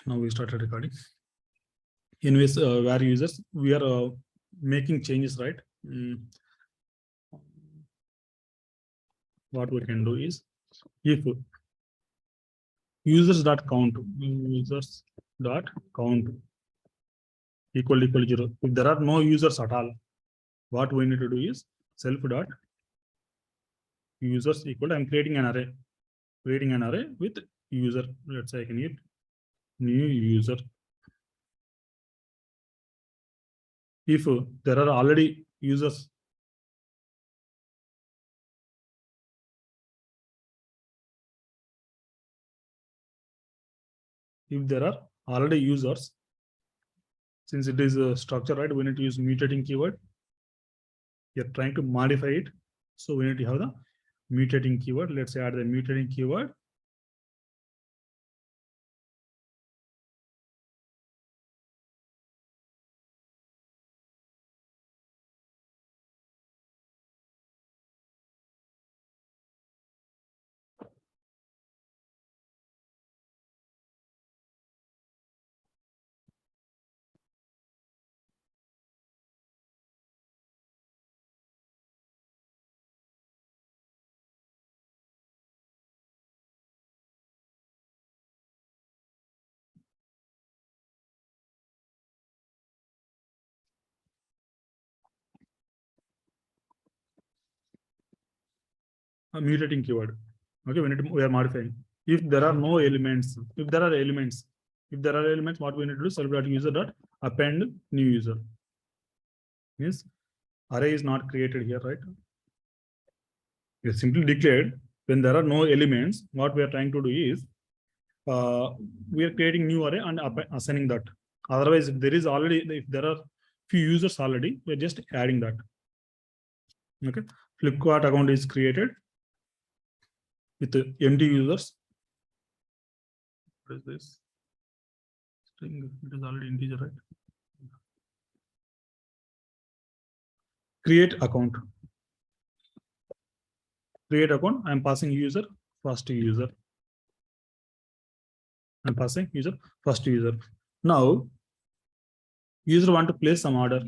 Now we started recording. Anyways, where users, we are making changes, right? What we can do is, if users.count equal 0, if there are no users at all, what we need to do is self.users equal, I'm creating an array with user. Let's say I can hit new user. If there are already users, since it is a structure, right, we need to use mutating keyword. You're trying to modify it, so we need to have the mutating keyword. Let's add the mutating keyword. A mutating keyword. Okay, we are modifying. If there are elements, what we need to do, self.user.append new user. Means array is not created here, right? We simply declared when there are no elements. What we are trying to do is we are creating new array and assigning that. Otherwise, if there are few users already, we're just adding that. Okay, Flipkart account is created with empty users. What is this? String, it is already integer, right? Create account. I'm passing user, first user. I'm passing user, first user. Now, user want to place some order.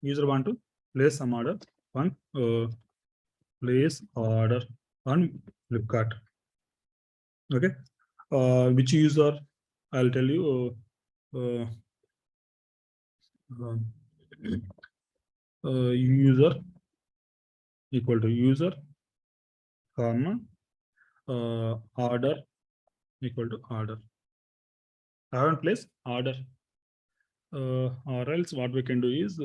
User want to place some order on place order on Flipkart. Okay, which user? I'll tell you. User equal to user, comma order equal to order. I haven't placed order. Or else what we can do is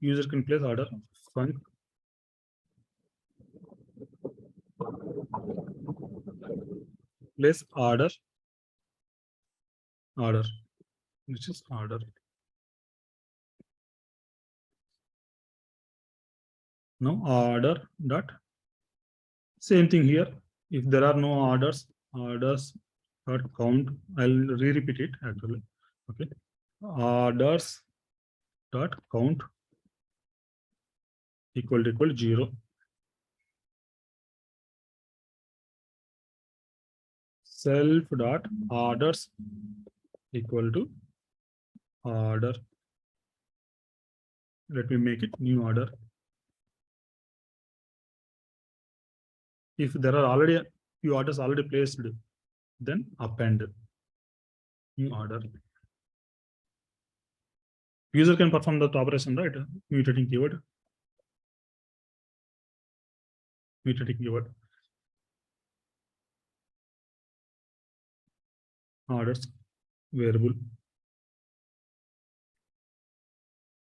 user can place order func place order, which is order. No order dot. Same thing here. If there are no orders dot count. I'll repeat it actually. Okay, orders dot count equal to 0. Self dot orders equal to order. Let me make it new order. If there are already few orders already placed, then append new order. User can perform that operation, right? Mutating keyword. Orders variable.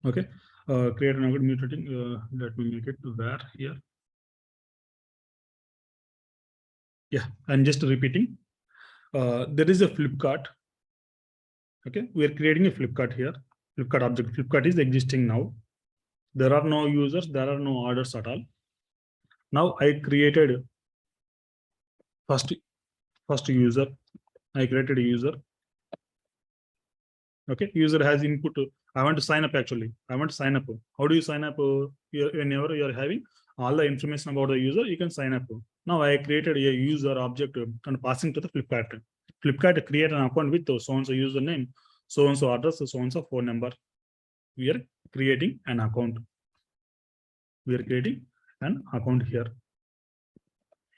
Okay, create another mutating. Let me make it where here. Yeah, I'm just repeating. There is a Flipkart. Okay, we are creating a Flipkart here. Flipkart object. Flipkart is existing now. There are no users. There are no orders at all. Now I created first user. I created a user. Okay, user has input I want to sign up actually. I want to sign up. How do you sign up? Whenever you're having all the information about the user, you can sign up. Now I created a user object and passing to the Flipkart. Flipkart create an account with so-and-so username, so-and-so address, so-and-so phone number. We are creating an account. We are creating an account here.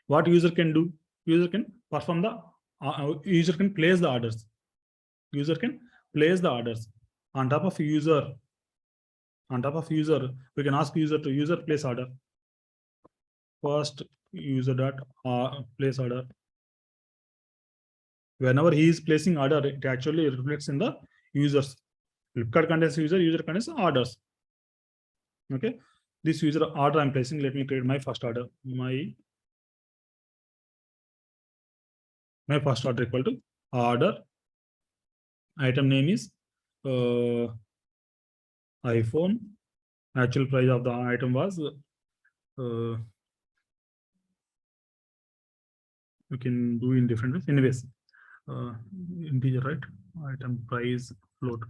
What user can do? User can perform the, user can place the orders. User can place the orders. On top of user, we can ask user to user place order. First user dot place order. Whenever he is placing order, it actually reflects in the users. Flipkart contains user contains orders. Okay, this user order I'm placing. Let me create my first order. My first order equal to order. Item name is iPhone. Actual price of the item was we can do in different ways. Anyways, integer, right? Item price float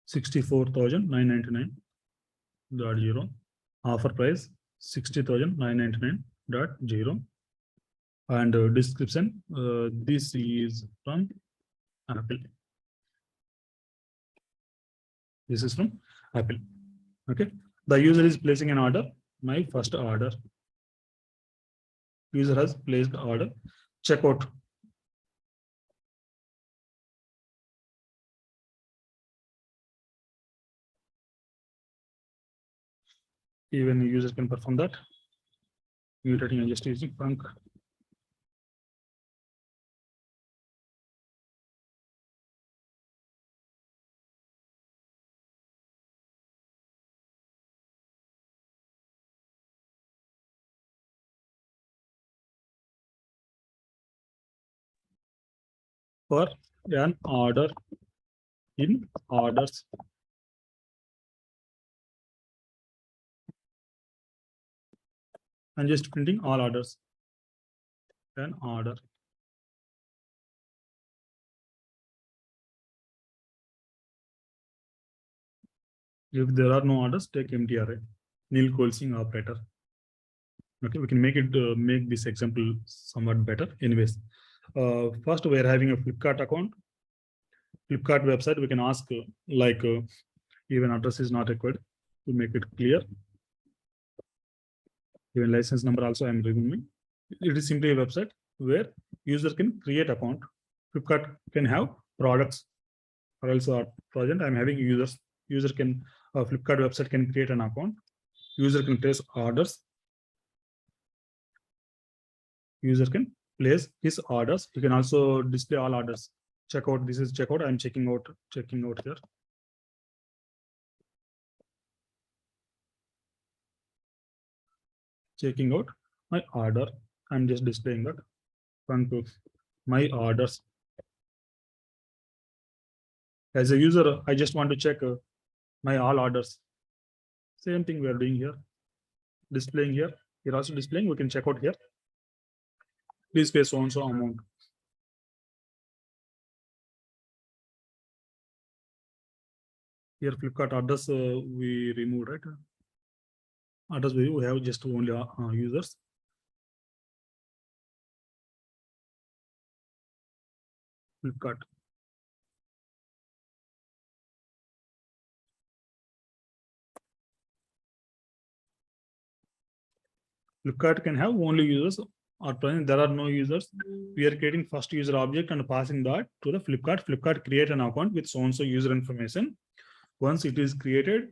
64,999.0. Offer price 60,999.0. And description, this is from Apple. This is from Apple. Okay, the user is placing an order. My first order. User has placed the order. Checkout. Even a user can perform that. Mutating and just using func. For an order in orders. I'm just printing all orders. An order. If there are no orders, take empty array. Nil coalescing operator. Okay, we can make it make this example somewhat better. Anyways, first we are having a Flipkart account. Flipkart website. We can ask like even address is not required to make it clear. Even license number also I am removing. It is simply a website where user can create account. Flipkart can have products or also present. I'm having users. User can Flipkart website can create an account. User can place orders. User can place his orders. You can also display all orders. Checkout. This is checkout. I'm checking out here. Checking out my order. I'm just displaying that. My orders. As a user, I just want to check my all orders. Same thing we are doing here. Displaying here. You're also displaying. We can check out here. Please pay so and so amount. Here Flipkart address we remove, right? Address we have just only users. Flipkart. Flipkart can have only users or present there are no users. We are creating first user object and passing that to the Flipkart. Flipkart create an account with so and so user information. Once it is created,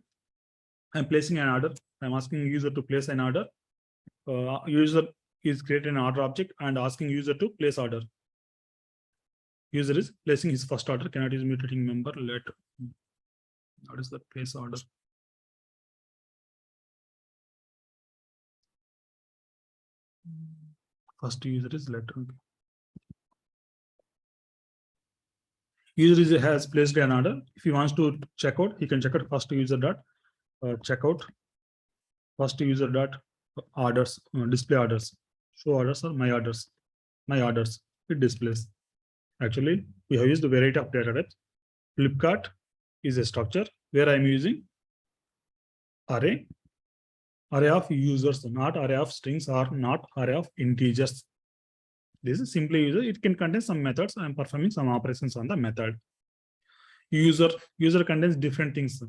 I'm placing an order. I'm asking user to place an order. User is creating an order object and asking user to place order. User is placing his first order. Cannot use mutating member. What is the place order? First user is letter. User has placed an order. If he wants to check out, he can check out first user dot checkout. First user dot orders, display orders, show orders or my orders. My orders. It displays. Actually, we have used a variety of data types. Flipkart is a structure where I'm using array of users, not array of strings or not array of integers. This is simply user. It can contain some methods. I'm performing some operations on the method. User contains different things.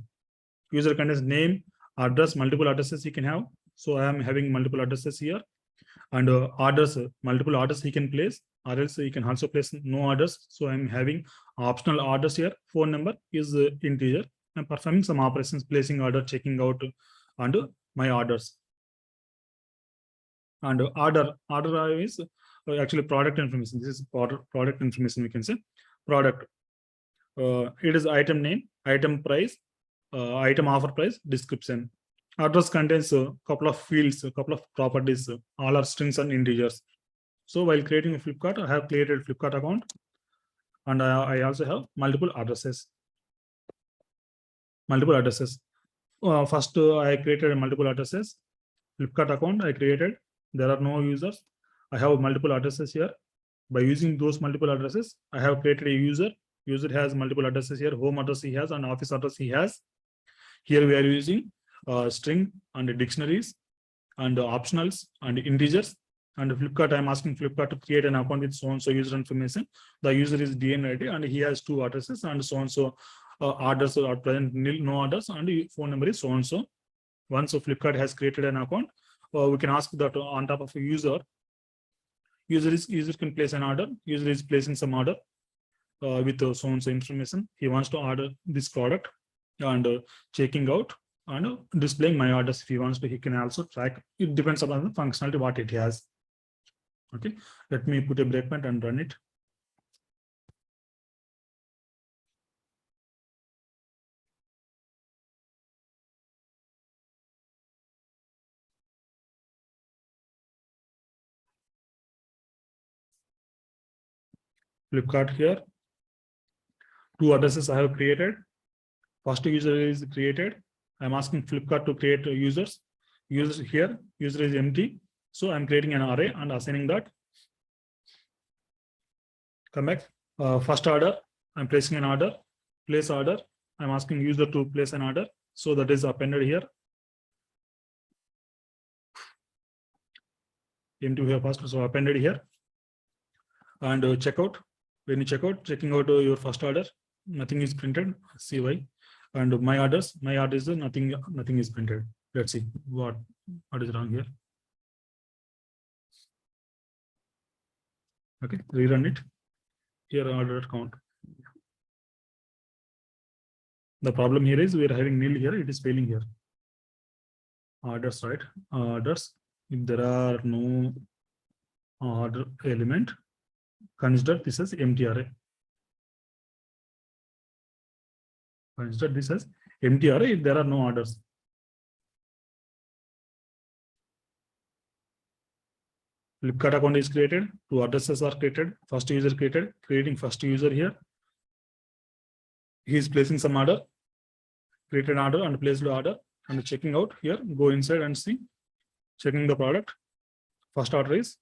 User contains name, address, multiple addresses he can have. So I am having multiple addresses here, and orders, multiple orders he can place, or else he can also place no orders. So I'm having optional orders here. Phone number is integer. I'm performing some operations, placing order, checking out, and my orders. And order is actually product information. This is product information. We can say product. It is item name, item price, item offer price, description. Address contains a couple of fields, a couple of properties, all are strings and integers. So while creating a Flipkart, I have created Flipkart account, and I also have multiple addresses. First, I created multiple addresses. Flipkart account I created. There are no users. I have multiple addresses here. By using those multiple addresses, I have created a user. User has multiple addresses here. Home address he has and office address he has. Here we are using string and dictionaries and optionals and integers. And Flipkart, I'm asking Flipkart to create an account with so-and-so user information. The user is DNID and he has 2 addresses, and so-and-so orders are present, nil, no orders, and phone number is so-and-so. Once Flipkart has created an account, we can ask that on top of a user can place an order. User is placing some order with so-and-so information. He wants to order this product, and checking out and displaying my orders. If he wants to, he can also track. It depends upon the functionality what it has. Okay, let me put a breakpoint and run it. Flipkart here. 2 addresses I have created. First user is created. I'm asking Flipkart to create users. User here, user is empty. So I'm creating an array and assigning that. Come back. First order, I'm placing an order. Place order. I'm asking user to place an order. So that is appended here. Empty here first, so appended here. And checkout. When you check out, checking out your first order, nothing is printed. See why. And my order is nothing is printed. Let's see what is wrong here. Okay, rerun it. Here order count. The problem here is we are having nil here. It is failing here. Orders, right? Orders. If there are no order element, consider this as empty array. Consider this as empty array if there are no orders. Flipkart account is created. 2 addresses are created. First user created. Creating first user here. He is placing some order. Created order and placed the order, and checking out here. Go inside and see. Checking the product. First order is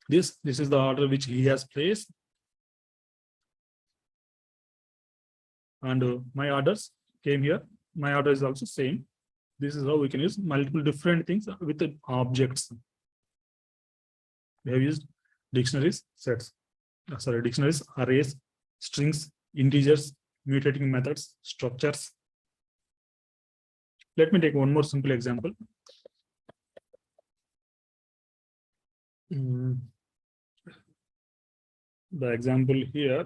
this. This is the order which he has placed. And my orders came here. My order is also same. This is how we can use multiple different things with the objects. We have used dictionaries, sets. Dictionaries, arrays, strings, integers, mutating methods, structures. Let me take one more simple example. The example here.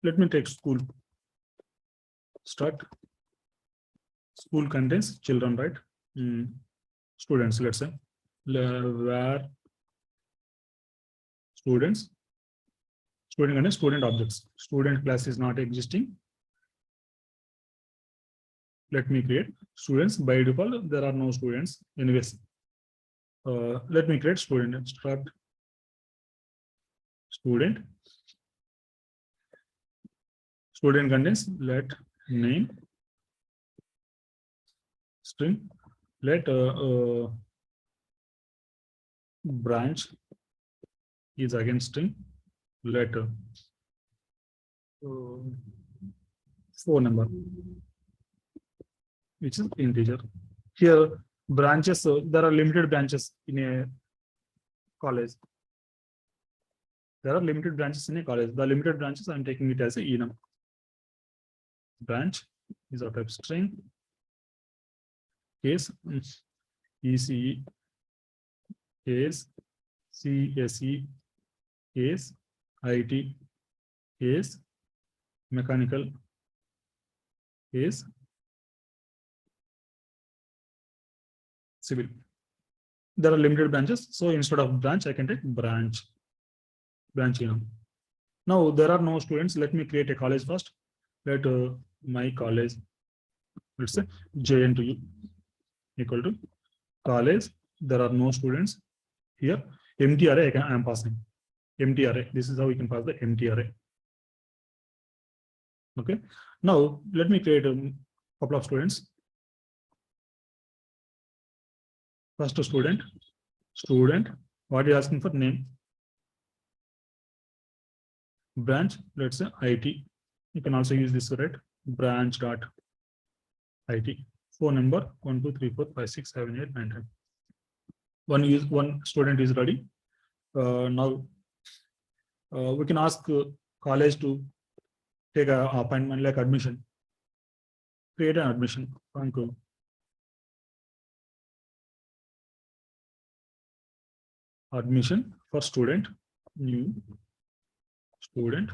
Let me take school. Start. School contains children, right? Students, let's say. Where students. Student contains student objects. Student class is not existing. Let me create students. By default, there are no students. Anyways, let me create student. Start student. Student contains let name string let branch is again string, let phone number, which is integer. Here branches, there are limited branches in a college. There are limited branches in a college. The limited branches, I'm taking it as a enum. Branch is of type string. Case ECE, case CSE, case IT, case mechanical, case civil. There are limited branches, so instead of branch, I can take branch enum. Now there are no students. Let me create a college first. Let my college, let's say JNTU equal to college. There are no students here. Empty array I am passing. Empty array. This is how we can pass the empty array. Okay. Now let me create a couple of students. First student. What are you asking for? Name. Branch. Let's say IT. You can also use this, right? Branch dot IT. Phone number 1 2 3 4 5 6 7 8 9 10. One student is ready. Now we can ask college to take a appointment like admission. Create an admission. Admission for student, new student